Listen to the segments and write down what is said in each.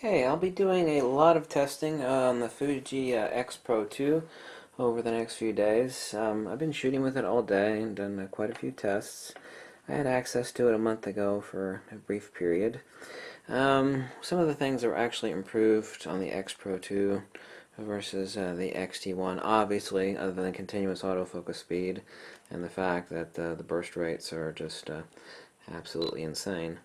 Okay, I'll be doing a lot of testing on the Fuji X-PRO2 over the next few days. I've been shooting with it all day and done quite a few tests. I had access to it a month ago for a brief period. Some of the things that were actually improved on the X-PRO2 versus the X-T1, obviously, other than continuous autofocus speed and the fact that the burst rates are just absolutely insane,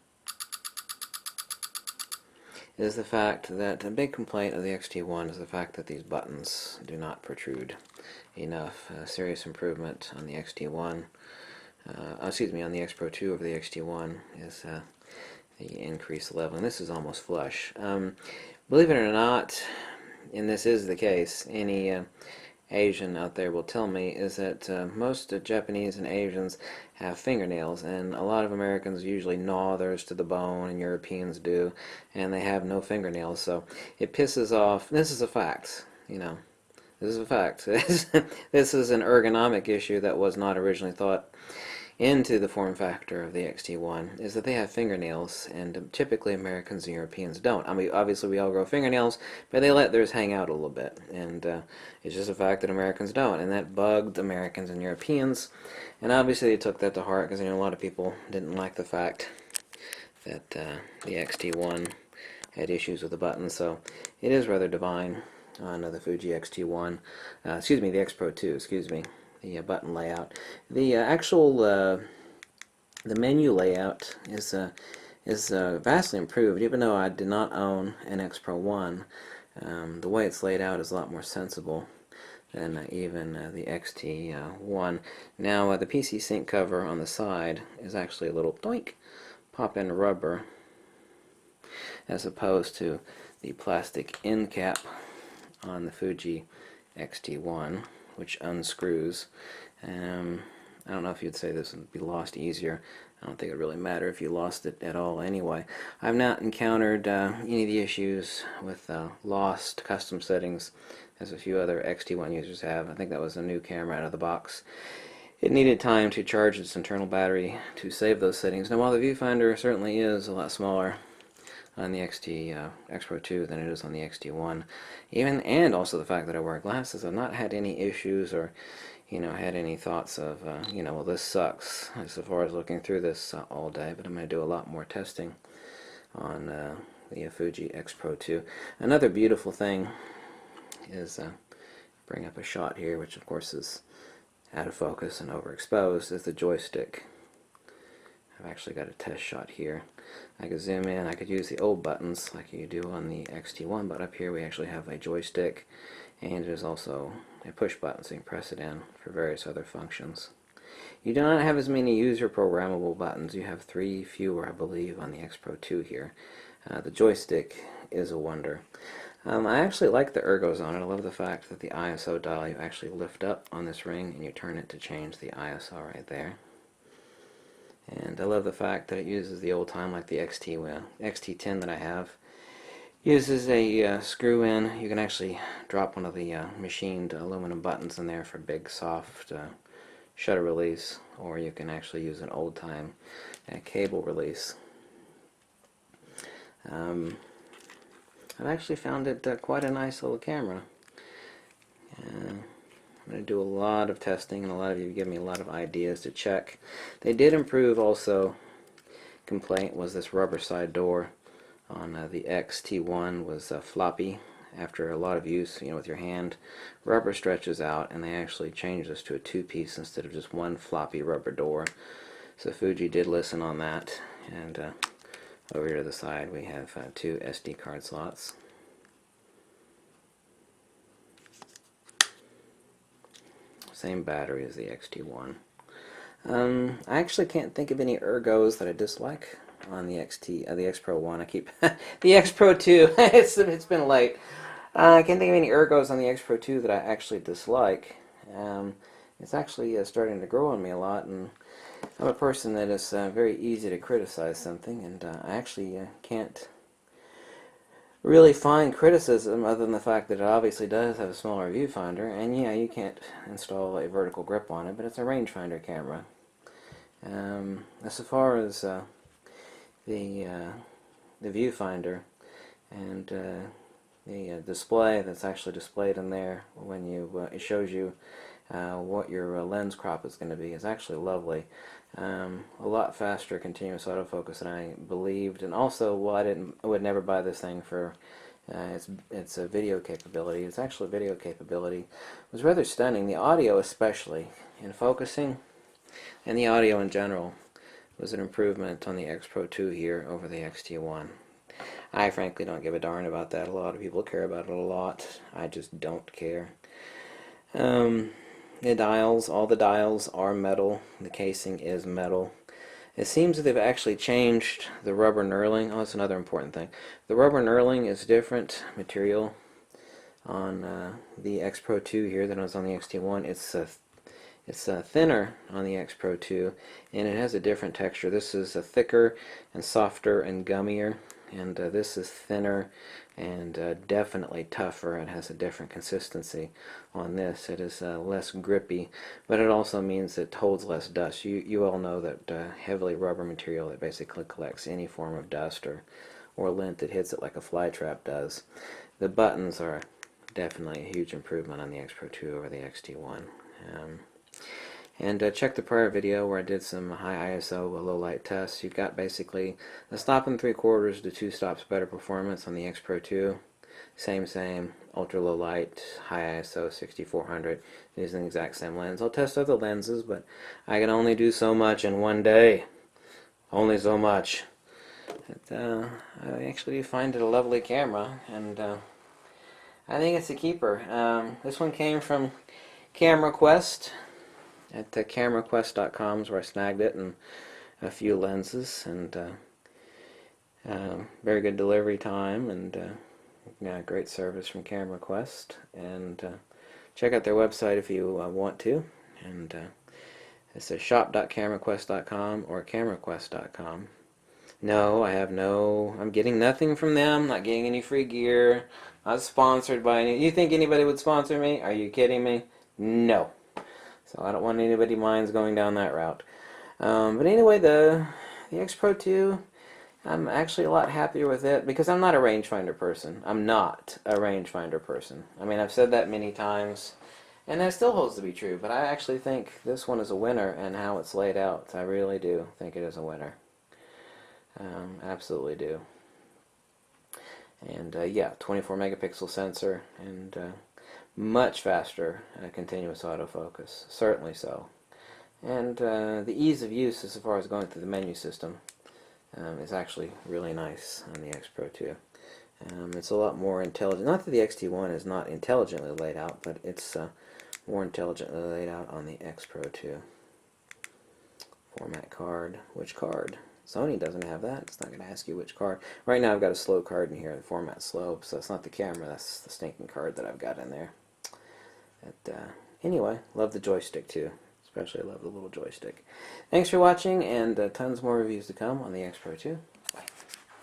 is the fact that a big complaint of the X-T1 is the fact that these buttons do not protrude enough. Serious improvement on the X-T1, on the X-PRO2 over the X-T1 is the increased level, and this is almost flush. Believe it or not, and this is the case, any Asian out there will tell me, is that most Japanese and Asians have fingernails, and a lot of Americans usually gnaw theirs to the bone, and Europeans do, and they have no fingernails, so it pisses off. This is a fact, this is a fact. This is an ergonomic issue that was not originally thought into the form factor of the X-T1, is that they have fingernails, and typically Americans and Europeans don't. I mean, obviously we all grow fingernails, but they let theirs hang out a little bit, and it's just a fact that Americans don't, and that bugged Americans and Europeans, and obviously they took that to heart, because a lot of people didn't like the fact that the X-T1 had issues with the buttons, so it is rather divine on the Fuji X-T1, the X-PRO2, the button layout. The actual the menu layout is vastly improved. Even though I did not own an X-PRO1, the way it's laid out is a lot more sensible than even the X-T1. Now the PC sync cover on the side is actually a little doink pop-in rubber, as opposed to the plastic end cap on the Fuji X-T1, which unscrews. I don't know if you'd say this would be lost easier. I don't think it would really matter if you lost it at all anyway. I've not encountered any of the issues with lost custom settings as a few other X-T1 users have. I think that was a new camera out of the box. It needed time to charge its internal battery to save those settings. Now, while the viewfinder certainly is a lot smaller on the X-PRO2 than it is on the X-T1, and also the fact that I wear glasses, I've not had any issues or had any thoughts of well, this sucks as far as looking through this all day. But I'm going to do a lot more testing on the Fuji X-PRO2. Another beautiful thing is bring up a shot here, which of course is out of focus and overexposed, is the joystick. I've actually got a test shot here. I could zoom in, I could use the old buttons like you do on the X-T1, but up here we actually have a joystick, and there's also a push button so you can press it in for various other functions. You do not have as many user programmable buttons. You have 3 fewer, I believe, on the X-PRO2 here. The joystick is a wonder. I actually like the ergos on it. I love the fact that the ISO dial you actually lift up on this ring and you turn it to change the ISO right there. And I love the fact that it uses the old time, like the X-T10 that I have. Uses a screw in. You can actually drop one of the machined aluminum buttons in there for big soft shutter release, or you can actually use an old time cable release. I've actually found it quite a nice little camera. I'm going to do a lot of testing, and a lot of you give me a lot of ideas to check. They did improve also. Complaint was this rubber side door on the X-T1 was floppy after a lot of use, with your hand. Rubber stretches out, and they actually changed this to a 2-piece instead of just one floppy rubber door. So Fuji did listen on that, and over here to the side we have 2 SD card slots. Same battery as the X-T1. I actually can't think of any ergos that I dislike on the X-PRO1. I keep the X-PRO2. It's been late. I can't think of any ergos on the X-PRO2 that I actually dislike. It's actually starting to grow on me a lot, and I'm a person that is very easy to criticize something, and I actually can't really find criticism other than the fact that it obviously does have a smaller viewfinder, and yeah, you can't install a vertical grip on it, but it's a rangefinder camera. As far as the viewfinder, and the display that's actually displayed in there when you it shows you what your lens crop is going to be is actually lovely. A lot faster continuous autofocus than I believed, and also, well, I would never buy this thing for its a video capability. It's actually video capability. It was rather stunning. The audio, especially in focusing, and the audio in general, was an improvement on the X-PRO2 here over the X-T1. I frankly don't give a darn about that. A lot of people care about it a lot. I just don't care. The dials, all the dials are metal. The casing is metal. It seems that they've actually changed the rubber knurling. Oh, that's another important thing. The rubber knurling is different material on the X-PRO2 here than it was on the X-T1. It's thinner on the X-PRO2, and it has a different texture. This is thicker and softer and gummier, and this is thinner and definitely tougher and has a different consistency on this. It is less grippy, but it also means it holds less dust. You all know that heavily rubber material that basically collects any form of dust or lint that hits it like a fly trap does. The buttons are definitely a huge improvement on the X-PRO2 over the X-T1. And check the prior video where I did some high ISO low light tests. You've got basically a stop and 3/4 to 2 stops better performance on the X-PRO2. Same, ultra low light, high ISO 6400, using the exact same lens. I'll test other lenses, but I can only do so much in one day. Only so much. But, I actually find it a lovely camera, and I think it's a keeper. This one came from Camera Quest. At cameraquest.com is where I snagged it, and a few lenses, and very good delivery time, and great service from Camera Quest. And check out their website if you want to, and it's shop.cameraquest.com or cameraquest.com. No, I'm getting nothing from them, not getting any free gear, not sponsored by any. You think anybody would sponsor me? Are you kidding me? No. So I don't want anybody's minds going down that route. But anyway, the X-PRO2, I'm actually a lot happier with it because I'm not a rangefinder person. I'm not a rangefinder person. I mean, I've said that many times, and that still holds to be true, but I actually think this one is a winner, and how it's laid out, I really do think it is a winner. Absolutely do. And yeah, 24 megapixel sensor, and much faster continuous autofocus, certainly so. And the ease of use as far as going through the menu system is actually really nice on the X-PRO2. It's a lot more intelligent. Not that the X-T1 is not intelligently laid out, but it's more intelligently laid out on the X-PRO2. Format card. Which card? Sony doesn't have that. It's not going to ask you which card. Right now I've got a slow card in here. The format's slow, so it's not the camera. That's the stinking card that I've got in there. But, anyway, love the joystick too. Especially love the little joystick. Thanks for watching, and tons more reviews to come on the X-PRO2.